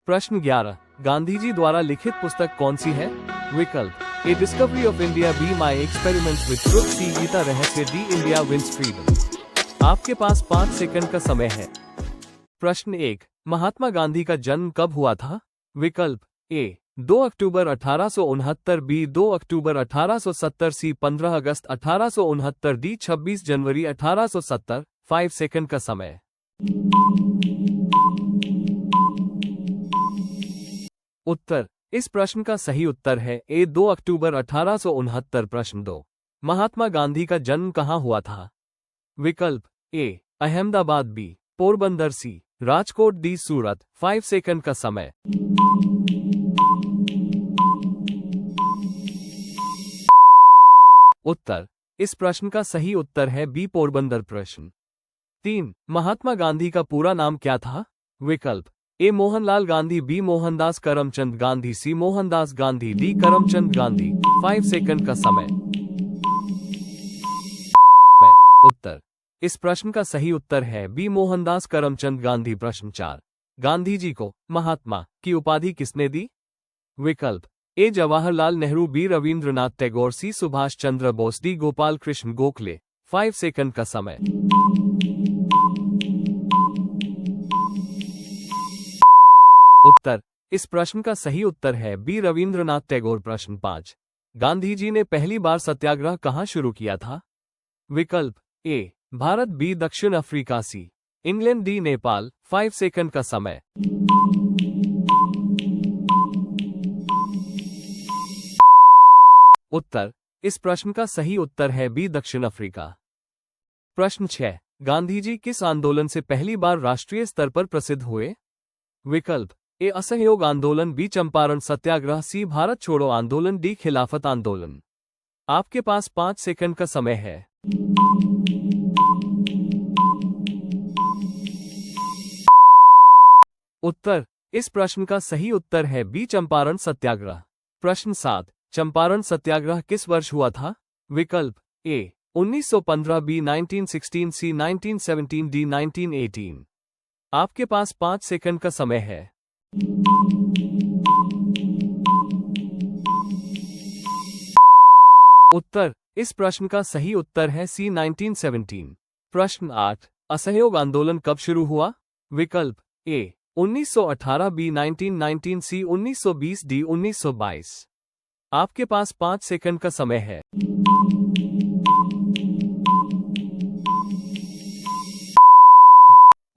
प्रश्न 11, गांधी जी द्वारा लिखित पुस्तक कौन सी है? विकल्प A discovery of India, B my experiments with truth, C Gita Rahasya, D India wins freedom. आपके पास 5 सेकंड का समय है। प्रश्न 1, महात्मा गांधी का जन्म कब हुआ था? विकल्प ए 2 अक्टूबर 1869, बी 2 अक्टूबर 1870, सी 15 अगस्त 1869, डी 26 जनवरी 1870। 5 सेकंड का समय। उत्तर, इस प्रश्न का सही उत्तर है ए 2 अक्टूबर 1869। प्रश्न 2, महात्मा गांधी का जन्म कहाँ हुआ था? विकल्प ए अहमदाबाद, बी पोरबंदर, सी राजकोट, डी सूरत। 5 सेकंड का समय। उत्तर, इस प्रश्न का सही उत्तर है बी पोरबंदर। प्रश्न 3, महात्मा गांधी का पूरा नाम क्या था? विकल्प ए मोहनलाल गांधी, बी मोहनदास करमचंद गांधी, सी मोहनदास गांधी, डी करमचंद गांधी। 5 सेकंड का समय। उत्तर, इस प्रश्न का सही उत्तर है बी मोहनदास करमचंद गांधी। प्रश्न 4, गांधी जी को महात्मा की उपाधि किसने दी? विकल्प ए जवाहरलाल नेहरू, बी रविंद्रनाथ टैगोर, सी सुभाष चंद्र बोस, डी गोपाल कृष्ण गोखले। 5 सेकंड का समय। उत्तर, इस प्रश्न का सही उत्तर है बी रविंद्रनाथ टैगोर। प्रश्न 5, गांधी जी ने पहली बार सत्याग्रह कहां शुरू किया था? विकल्प ए भारत, बी दक्षिण Africa, C England, D Nepal. 5 second का समय। उत्तर, इस प्रश्न का सही उत्तर है बी दक्षिण अफ्रीका। प्रश्न 6, गांधी जी किस आंदोलन से पहली बार राष्ट्रीय स्तर पर प्रसिद्ध हुए? विकल्प ए असहयोग आंदोलन, बी चंपारण सत्याग्रह, सी भारत छोड़ो आंदोलन, डी खिलाफत आंदोलन। आपके पास 5 सेकंड का समय है। उत्तर, इस प्रश्न का सही उत्तर है बी चंपारण सत्याग्रह। प्रश्न 7, चंपारण सत्याग्रह किस वर्ष हुआ था? विकल्प ए 1915, बी 1916, सी 1917, डी 1918। आपके पास 5 सेकंड का समय है। उत्तर, इस प्रश्न का सही उत्तर है सी 1917। प्रश्न 8, असहयोग आंदोलन कब शुरू हुआ? विकल्प ए 1918, बी 1919, सी 1920, डी 1922। आपके पास 5 सेकंड का समय है।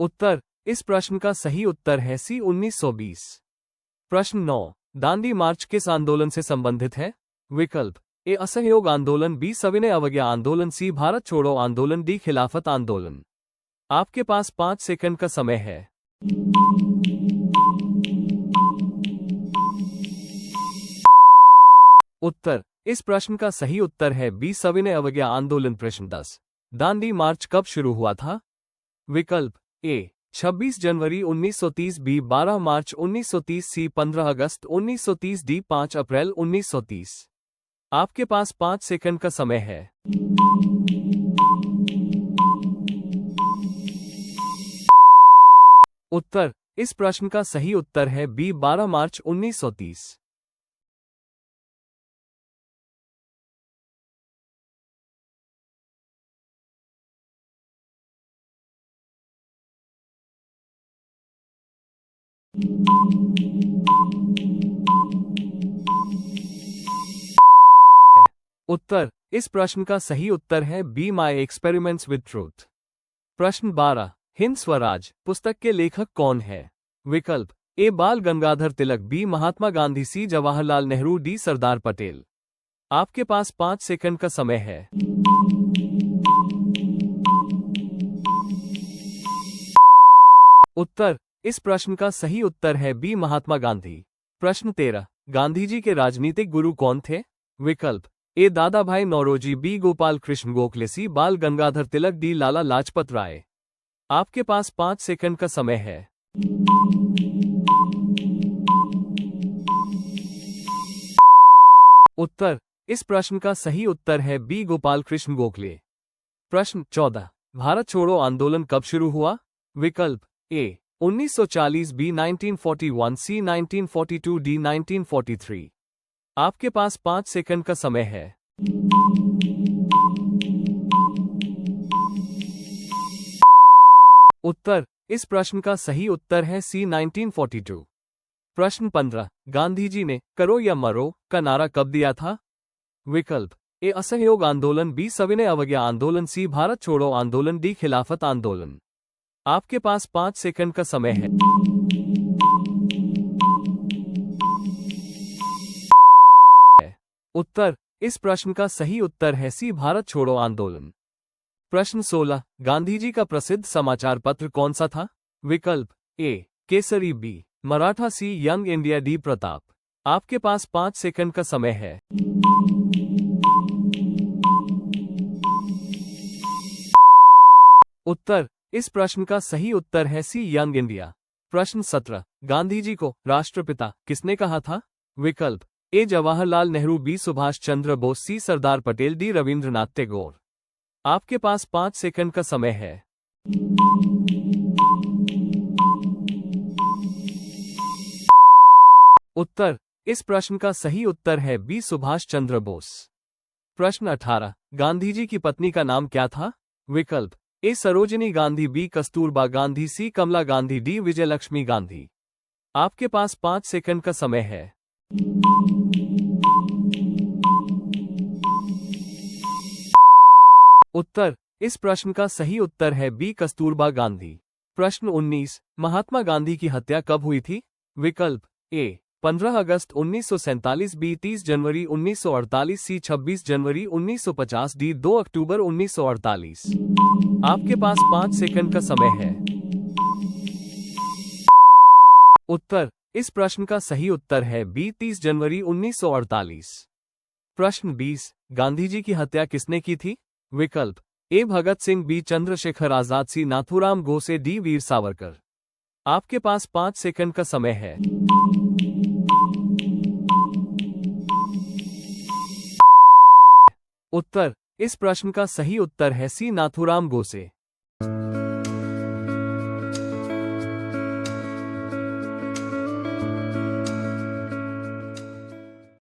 उत्तर, इस प्रश्न का सही उत्तर है सी 1920। प्रश्न 9, दांडी मार्च किस आंदोलन से संबंधित है? विकल्प ए असहयोग आंदोलन, बी सविनय अवज्ञा आंदोलन, सी भारत छोड़ो आंदोलन, डी खिलाफत आंदोलन। आपके पास 5 सेकंड का समय है। उत्तर, इस प्रश्न का सही उत्तर है बी सविनय अवज्ञा आंदोलन। प्रश्न 10, दांडी मार्च कब शुरू हुआ था? विकल्प ए 26 जनवरी 1930, बी 12 मार्च 1930, सी 15 अगस्त 1930, डी 5 अप्रैल 1930। आपके पास 5 सेकंड का समय है। उत्तर, इस प्रश्न का सही उत्तर है बी 12 मार्च 1930। उत्तर, इस प्रश्न का सही उत्तर है B my experiments with truth. प्रश्न 12, हिंद स्वराज पुस्तक के लेखक कौन है? विकल्प ए बाल गंगाधर तिलक, बी महात्मा गांधी, सी जवाहरलाल नेहरू, डी सरदार पटेल। आपके पास 5 सेकंड का समय है। उत्तर, इस प्रश्न का सही उत्तर है बी महात्मा गांधी। प्रश्न 13, गांधी जी के राजनीतिक गुरु कौन थे? विकल्प ए दादा भाई नौरोजी, बी गोपाल कृष्ण गोखले, सी बाल गंगाधर तिलक, डी लाला लाजपत राय। आपके पास 5 सेकंड का समय है। उत्तर, इस प्रश्न का सही उत्तर है बी गोपाल कृष्ण गोखले। प्रश्न 14, भारत छोड़ो आंदोलन कब शुरू हुआ? विकल्प ए 1940, बी 1941, सी 1942, डी 1943। आपके पास 5 सेकंड का समय है। उत्तर, इस प्रश्न का सही उत्तर है सी 1942। प्रश्न 15, गांधी जी ने करो या मरो का नारा कब दिया था? विकल्प ए असहयोग आंदोलन, बी सविनय अवज्ञा आंदोलन, सी भारत छोड़ो आंदोलन, डी खिलाफत आंदोलन। आपके पास 5 सेकंड का समय है। उत्तर, इस प्रश्न का सही उत्तर है सी भारत छोड़ो आंदोलन। प्रश्न 16, गांधी जी का प्रसिद्ध समाचार पत्र कौन सा था? विकल्प ए केसरी, बी मराठा, सी यंग इंडिया, डी प्रताप। आपके पास 5 सेकंड का समय है। उत्तर, इस प्रश्न का सही उत्तर है सी यंग इंडिया। प्रश्न 17, गांधी जी को राष्ट्रपिता किसने कहा था? विकल्प ए जवाहरलाल नेहरू, बी सुभाष चंद्र बोस, सी सरदार पटेल, डी रविंद्रनाथ टैगोर। आपके पास 5 सेकंड का समय है। उत्तर, इस प्रश्न का सही उत्तर है बी सुभाष चंद्र बोस। प्रश्न 18, गांधी जी की पत्नी का नाम क्या था? विकल्प ए सरोजिनी गांधी, बी कस्तूरबा गांधी, सी कमला गांधी, डी विजयलक्ष्मी गांधी। आपके पास 5 सेकंड का समय है। उत्तर, इस प्रश्न का सही उत्तर है बी कस्तूरबा गांधी। प्रश्न 19, महात्मा गांधी की हत्या कब हुई थी? विकल्प ए 15 अगस्त 1947, बी 30 जनवरी 1948, सी 26 जनवरी 1950, डी 2 अक्टूबर 1948। आपके पास 5 सेकंड का समय है। उत्तर, इस प्रश्न का सही उत्तर है बी 30 जनवरी 1948। प्रश्न 20, गांधी जी की हत्या किसने की थी? विकल्प ए भगत सिंह, बी चंद्रशेखर आजाद, सी नाथूराम गोसे, डी वीर सावरकर। आपके पास 5 सेकंड का समय है। उत्तर, इस प्रश्न का सही उत्तर है सी नाथूराम गोसे।